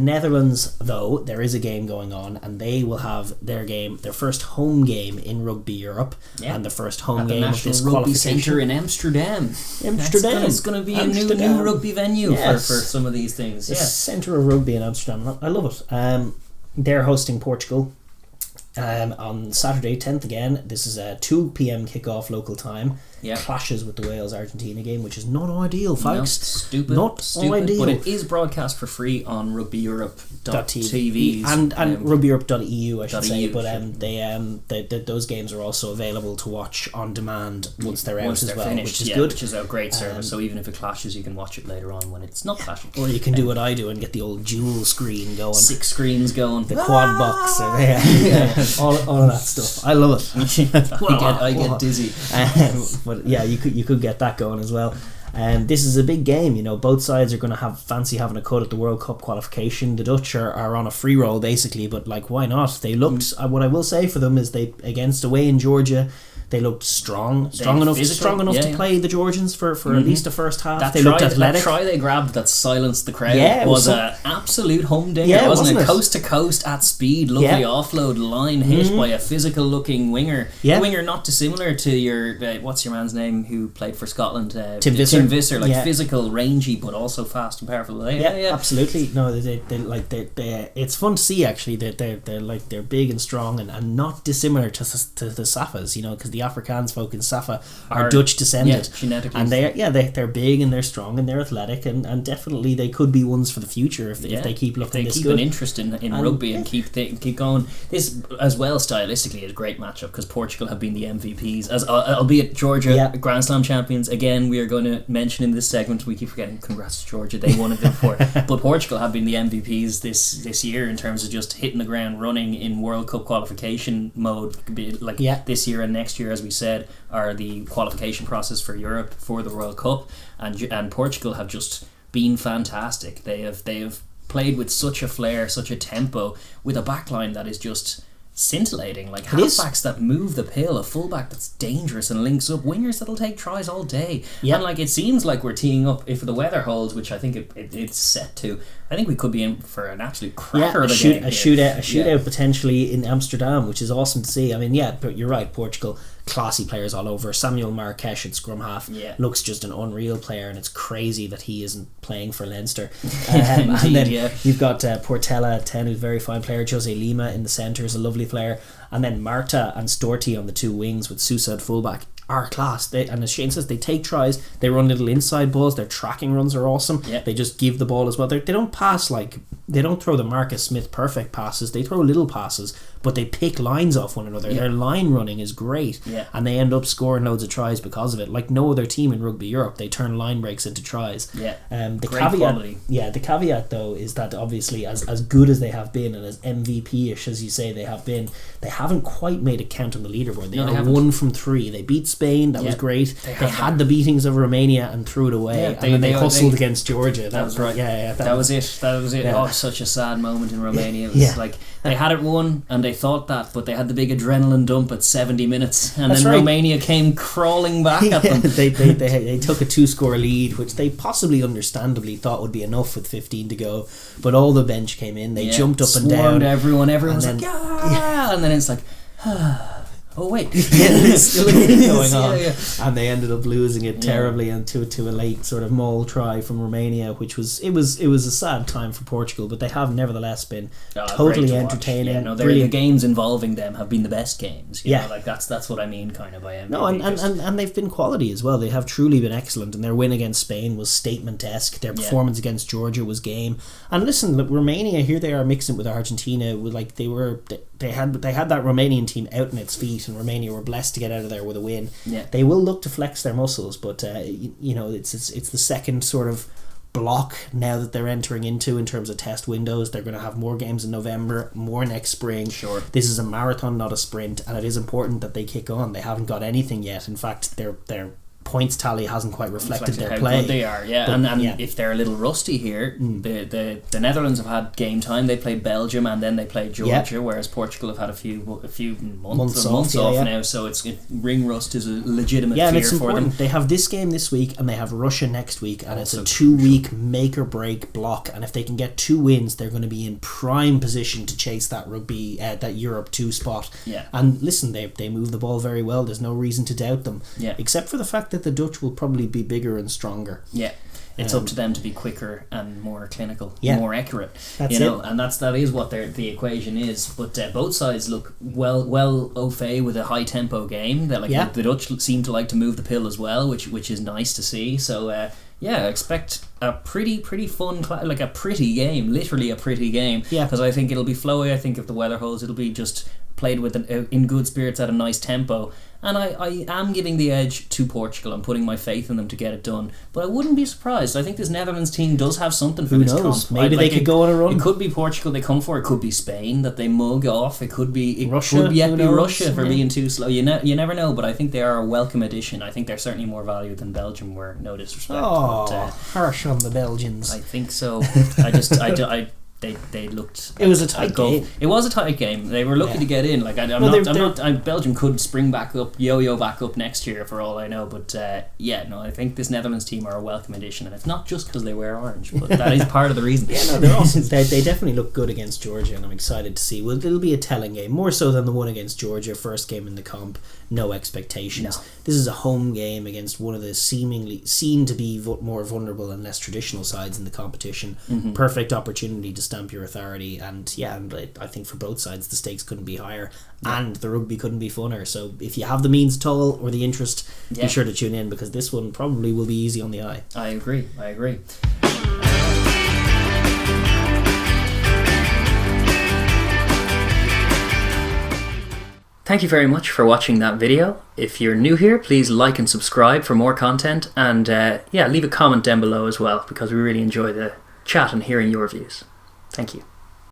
Netherlands, though, there is a game going on, and they will have their first home game in Rugby Europe, and the first home game of this Rugby qualification Centre in Amsterdam. It's going to be a new rugby venue for some of these things. The centre of rugby in Amsterdam. I love it. They're hosting Portugal on Saturday 10th again. This is a 2 p.m. kickoff local time. Clashes with the Wales-Argentina game, which is not ideal, folks. Not stupid, ideal. But it is broadcast for free on rugbyeurope.tv and rugbyeurope.eu, I should say. But those games are also available to watch on demand once they're out as well, finished, which is good. Which is a great service. So even if it clashes, you can watch it later on when it's not clashing. Or you can do what I do and get the old dual screen going. 6 screens going. The quad box. All of that stuff. I love it. I get dizzy. But yeah, you could get that going as well. This is a big game, both sides are going to fancy having a cut at the World Cup qualification. The Dutch are on a free roll basically, but why not? They looked, what I will say for them is against away in Georgia, they looked strong enough to play the Georgians for at least the first half. They looked athletic. That try they grabbed that silenced the crowd was an absolute humdinger, wasn't it? Coast to coast at speed, lovely offload line hit by a physical looking winger. A winger not dissimilar to your what's your man's name who played for Scotland? Tim Visser, physical, rangy, but also fast and powerful. Absolutely. No, they it's fun to see actually. They're big and strong and not dissimilar to the Safas, because the Afrikaans folk in Safa are Dutch descended, and they're big and they're strong and they're athletic and definitely they could be ones for the future if they keep looking this good. An interest in rugby and keep going. This as well stylistically is a great matchup because Portugal have been the MVPs, as albeit Georgia Grand Slam champions. Again, we are going to mention in this segment, we keep forgetting, congrats to Georgia, they won it before. But Portugal have been the MVPs this year in terms of just hitting the ground running in World Cup qualification mode. This year and next year, as we said, are the qualification process for Europe for the World Cup, and Portugal have just been fantastic. They have played with such a flair, such a tempo, with a backline that is just scintillating, halfbacks that move the pill, a fullback that's dangerous and links up, wingers that'll take tries all day, and it seems like we're teeing up, if the weather holds, which I think it's set to, I think we could be in for an absolute cracker of a game. A shootout potentially in Amsterdam, which is awesome to see. But you're right, Portugal, classy players all over. Samuel Marrakesh at scrum half looks just an unreal player, and it's crazy that he isn't playing for Leinster. And then you've got Portela at 10, who's a very fine player. Jose Lima in the centre is a lovely player, and then Marta and Storti on the two wings with Sousa at fullback are class. And as Shane says, they take tries, they run little inside balls, their tracking runs are awesome. They just give the ball as well. They don't pass they don't throw the Marcus Smith perfect passes, they throw little passes, but they pick lines off one another. Their line running is great, and they end up scoring loads of tries because of it. Like no other team in Rugby Europe, they turn line breaks into tries. The caveat though is that obviously as good as they have been and as MVP-ish as you say they have been, they haven't quite made a count on the leaderboard. They are 1 from 3. They beat Spain, that was great. They had the beatings of Romania and threw it away, and then they hustled against Georgia. That was right. That was it. Oh, such a sad moment in Romania. It was they had it won and they thought that, but they had the big adrenaline dump at 70 minutes, and then Romania came crawling back at them. They took a 2-score lead, which they possibly understandably thought would be enough with 15 to go, but all the bench came in, they jumped up and down, everyone was like and then it's like oh wait, it's still going on. And they ended up losing it terribly and to a late sort of maul try from Romania, which was a sad time for Portugal, but they have nevertheless been totally entertaining. The games involving them have been the best games. That's what I mean kind of by MVP. No, and they've been quality as well. They have truly been excellent, and their win against Spain was statement-esque. Their performance against Georgia was game. And listen, look, Romania, here they are mixing with Argentina with they had that Romanian team out in its feet, and Romania were blessed to get out of there with a win. They will look to flex their muscles, but it's the second sort of block now that they're entering into in terms of test windows. They're going to have more games in November, more next spring. This is a marathon, not a sprint, and it is important that they kick on. They haven't got anything yet. In fact, they're points tally hasn't quite reflected their how play. Good they are, yeah. But, and if they're a little rusty here, the Netherlands have had game time. They played Belgium and then they played Georgia, whereas Portugal have had a few months off now. So ring rust is a legitimate fear and it's for important. them. They have this game this week and they have Russia next week, and Also it's a 2-week make or break block. And if they can get 2 wins, they're going to be in prime position to chase that that Europe 2 spot. Yeah. And listen, they move the ball very well. There's no reason to doubt them. Yeah. Except for the fact that the Dutch will probably be bigger and stronger. Yeah. It's up to them to be quicker and more clinical, more accurate. That's and that is what the equation is. But both sides look well au fait with a high tempo game. That the Dutch seem to like to move the pill as well, which is nice to see. So I expect a pretty fun, like a pretty game, literally a pretty game. Yeah. Because I think it'll be flowy. I think if the weather holds, it'll be just played with in good spirits at a nice tempo. And I am giving the edge to Portugal. I'm putting my faith in them to get it done. But I wouldn't be surprised. I think this Netherlands team does have something for this comp. Maybe they could go on a run. It could be Portugal they come for. It could be Spain that they mug off. It could be Russia. Russia for being too slow. You never know. But I think they are a welcome addition. I think they're certainly more valued than Belgium were. No disrespect. Harsh on the Belgians. I think so. They looked. It was a tight game. It was a tight game. They were lucky to get in. Like Belgium could spring back up, yo back up next year for all I know. But I think this Netherlands team are a welcome addition, and it's not just because they wear orange, but that is part of the reason. They're awesome. They definitely look good against Georgia, and I'm excited to see. Well, it'll be a telling game, more so than the one against Georgia, first game in the comp. No expectations. No. This is a home game against one of the seemingly seen to be more vulnerable and less traditional sides in the competition. Mm-hmm. Perfect opportunity to stamp your authority, and I think for both sides the stakes couldn't be higher, and the rugby couldn't be funner. So if you have the means at all or the interest, be sure to tune in, because this one probably will be easy on the eye. I agree. Thank you very much for watching that video. If you're new here, please like and subscribe for more content, and leave a comment down below as well, because we really enjoy the chat and hearing your views. Thank you.